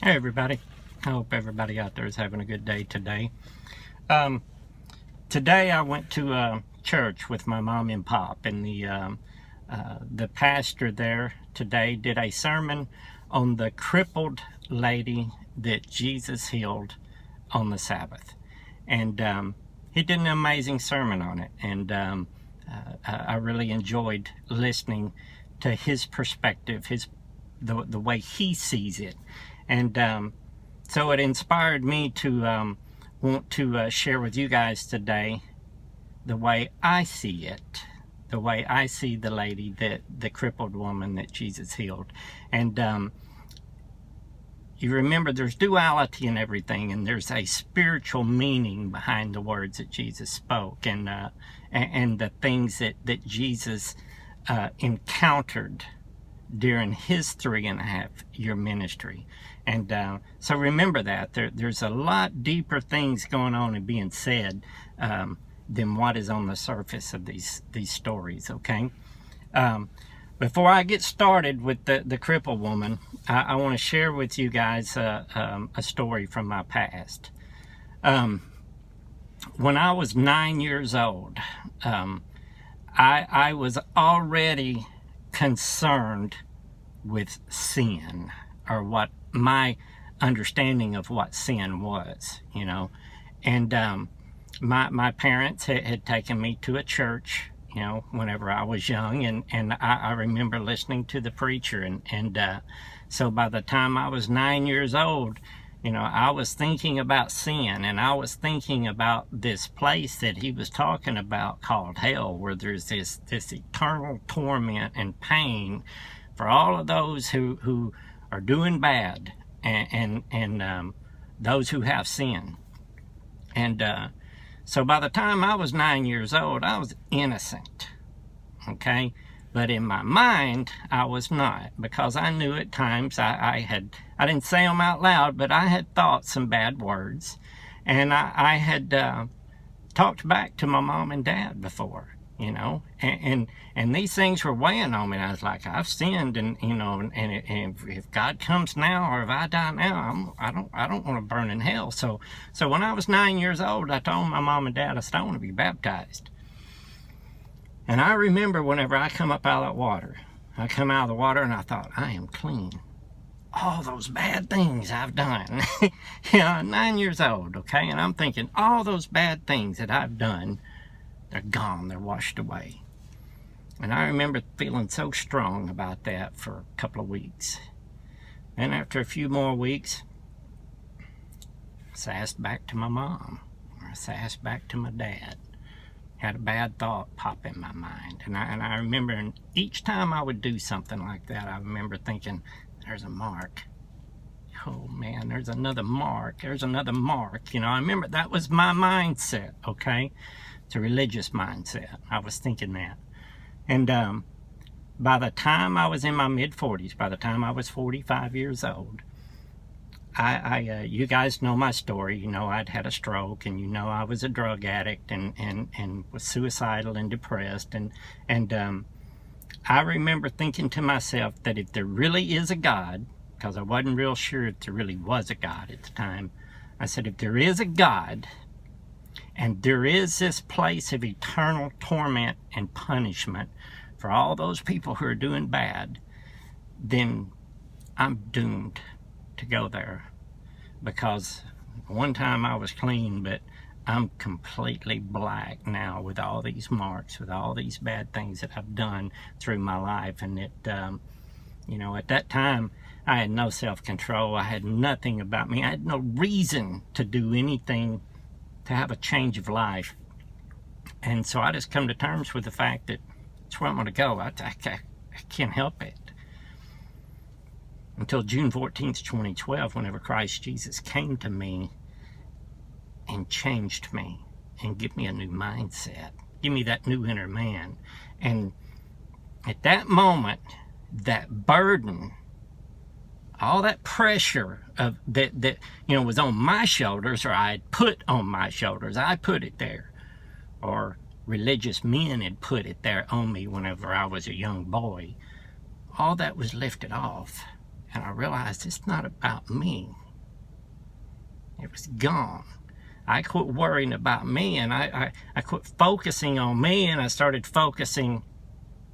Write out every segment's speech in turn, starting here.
Hey everybody, I hope everybody out there is having a good day today. Um, Today I went to church with my mom and pop, and the pastor there today did a sermon on the crippled lady that Jesus healed on the Sabbath. And he did an amazing sermon on it, and I really enjoyed listening to his perspective, the way he sees it. And so it inspired me to want to share with you guys today the way I see it, the way I see the lady, the crippled woman that Jesus healed. And you remember there's duality in everything, and there's a spiritual meaning behind the words that Jesus spoke, and the things that Jesus encountered during his 3.5-year ministry. And so remember that there's a lot deeper things going on and being said than what is on the surface of these stories. Okay. Before I get started with the crippled woman, I want to share with you guys a story from my past. When I was 9 years old, I was already concerned with sin, or what my understanding of what sin was, and my parents had taken me to a church, whenever I was young, and I remember listening to the preacher, and so by the time I was 9 years old, I was thinking about sin, and I was thinking about this place that he was talking about called hell, where there's this eternal torment and pain for all of those who are doing bad, and those who have sin. And so by the time I was 9 years old, I was innocent, okay? But in my mind, I was not, because I knew at times I didn't say them out loud, but I had thought some bad words, and I had talked back to my mom and dad before, and these things were weighing on me. And I was like, I've sinned, and if God comes now, or if I die now, I don't want to burn in hell. So when I was 9 years old, I told my mom and dad, I said, I want to be baptized. And I remember whenever I come up out of that water, I come out of the water and I thought, I am clean. All those bad things I've done. 9 years old, okay? And I'm thinking, all those bad things that I've done, they're gone, they're washed away. And I remember feeling so strong about that for a couple of weeks. And after a few more weeks, I sassed back to my mom, or I sassed back to my dad. Had a bad thought pop in my mind, and I remember each time I would do something like that, I remember thinking, there's a mark. Oh man, there's another mark. There's another mark. I remember that was my mindset, okay? It's a religious mindset. I was thinking that. And by the time I was in my mid-40s, by the time I was 45 years old, you guys know my story. I'd had a stroke, and I was a drug addict, and was suicidal and depressed, and I remember thinking to myself that if there really is a God, because I wasn't real sure if there really was a God at the time, I said, if there is a God, and there is this place of eternal torment and punishment for all those people who are doing bad, then I'm doomed to go there. Because one time I was clean, but I'm completely black now, with all these marks, with all these bad things that I've done through my life. And at that time, I had no self-control. I had nothing about me. I had no reason to do anything, to have a change of life. And so I just come to terms with the fact that it's where I'm going to go. I can't help it. Until June 14th, 2012, whenever Christ Jesus came to me and changed me and give me a new mindset, give me that new inner man. And at that moment, that burden, all that pressure of that was on my shoulders, or I had put on my shoulders, I put it there, or religious men had put it there on me whenever I was a young boy, all that was lifted off. And I realized it's not about me. It was gone. I quit worrying about me, and I quit focusing on me, and I started focusing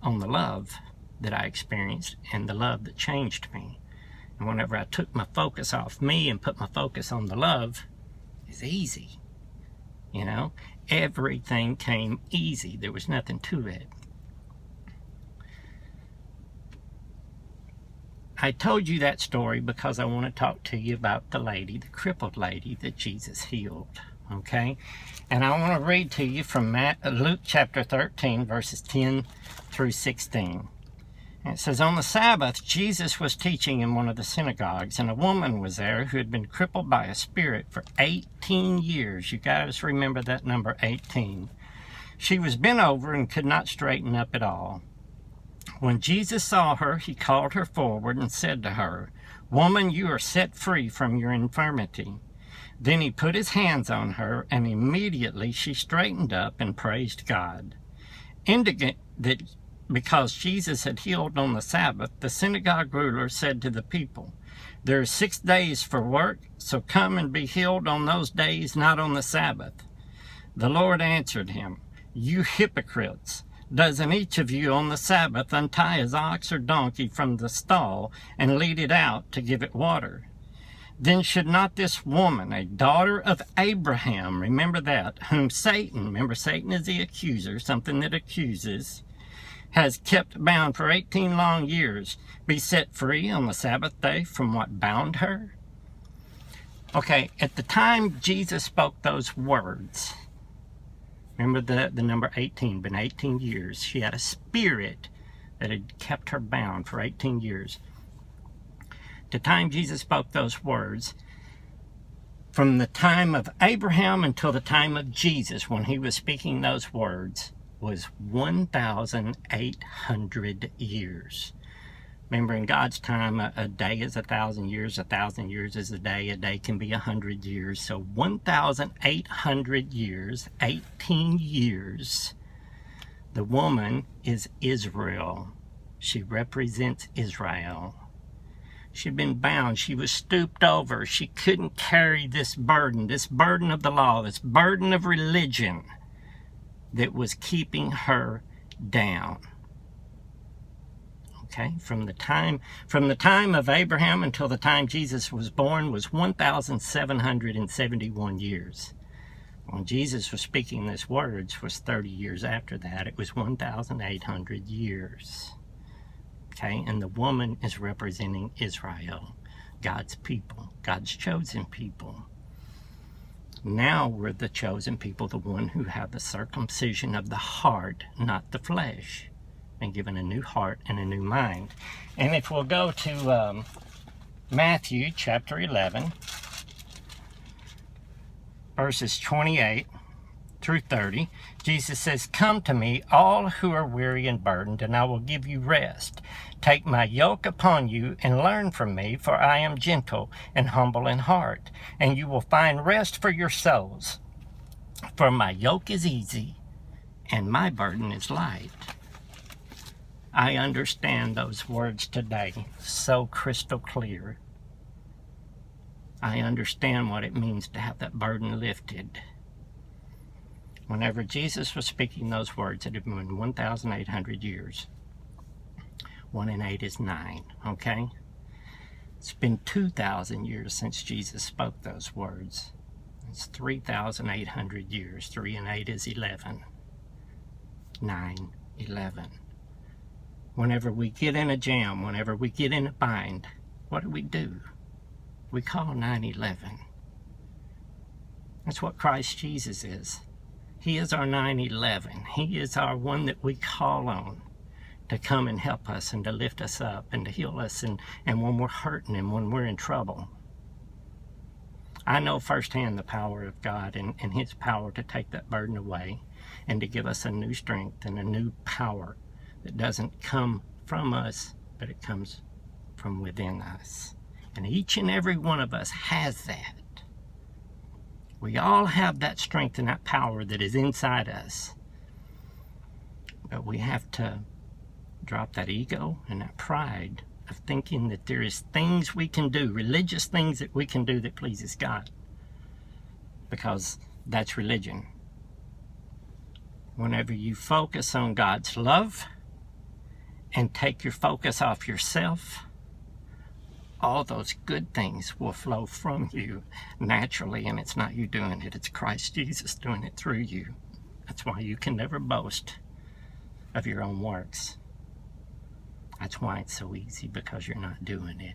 on the love that I experienced and the love that changed me. And whenever I took my focus off me and put my focus on the love, it's easy. You know, everything came easy. There was nothing to it. I told you that story because I want to talk to you about the lady, the crippled lady that Jesus healed, okay? And I want to read to you from Luke chapter 13, verses 10 through 16. And it says, on the Sabbath, Jesus was teaching in one of the synagogues, and a woman was there who had been crippled by a spirit for 18 years. You guys remember that number, 18. She was bent over and could not straighten up at all. When Jesus saw her, he called her forward and said to her, woman, you are set free from your infirmity. Then he put his hands on her, and immediately she straightened up and praised God. Indignant that because Jesus had healed on the Sabbath, the synagogue ruler said to the people, there are 6 days for work, so come and be healed on those days, not on the Sabbath. The Lord answered him, you hypocrites! Doesn't each of you on the Sabbath untie his ox or donkey from the stall and lead it out to give it water? Then should not this woman, a daughter of Abraham, remember that, whom Satan, remember Satan is the accuser, something that accuses, has kept bound for 18 long years, be set free on the Sabbath day from what bound her? Okay, at the time Jesus spoke those words, remember the number 18, been 18 years. She had a spirit that had kept her bound for 18 years. The time Jesus spoke those words, from the time of Abraham until the time of Jesus, when he was speaking those words, was 1,800 years. Remember, in God's time, a day is 1,000 years. 1,000 years is a day. A day can be 100 years. So 1,800 years, 18 years. The woman is Israel. She represents Israel. She'd been bound. She was stooped over. She couldn't carry this burden of the law, this burden of religion that was keeping her down. Okay, from the time of Abraham until the time Jesus was born was 1,771 years. When Jesus was speaking these words was 30 years after that. It was 1,800 years. Okay, and the woman is representing Israel, God's people, God's chosen people. Now we're the chosen people, the one who have the circumcision of the heart, not the flesh, and given a new heart and a new mind. And if we'll go to Matthew chapter 11, verses 28 through 30, Jesus says, come to me, all who are weary and burdened, and I will give you rest. Take my yoke upon you and learn from me, for I am gentle and humble in heart, and you will find rest for your souls. For my yoke is easy and my burden is light. I understand those words today so crystal clear. I understand what it means to have that burden lifted. Whenever Jesus was speaking those words, it had been 1,800 years. 1 and 8 is 9, okay? It's been 2,000 years since Jesus spoke those words. It's 3,800 years. 3 and 8 is 11. 9, 11. Whenever we get in a jam, whenever we get in a bind, what do? We call 911. That's what Christ Jesus is. He is our 911. He is our one that we call on to come and help us and to lift us up and to heal us and when we're hurting and when we're in trouble. I know firsthand the power of God and His power to take that burden away and to give us a new strength and a new power that doesn't come from us, but it comes from within us. And each and every one of us has that. We all have that strength and that power that is inside us. But we have to drop that ego and that pride of thinking that there is things we can do, religious things that we can do that pleases God, because that's religion. Whenever you focus on God's love and take your focus off yourself, all those good things will flow from you naturally, and it's not you doing it, it's Christ Jesus doing it through you. That's why you can never boast of your own works. That's why it's so easy, because you're not doing it.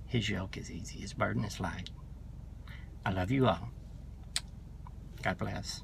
His yoke is easy, his burden is light. I love you all. God bless.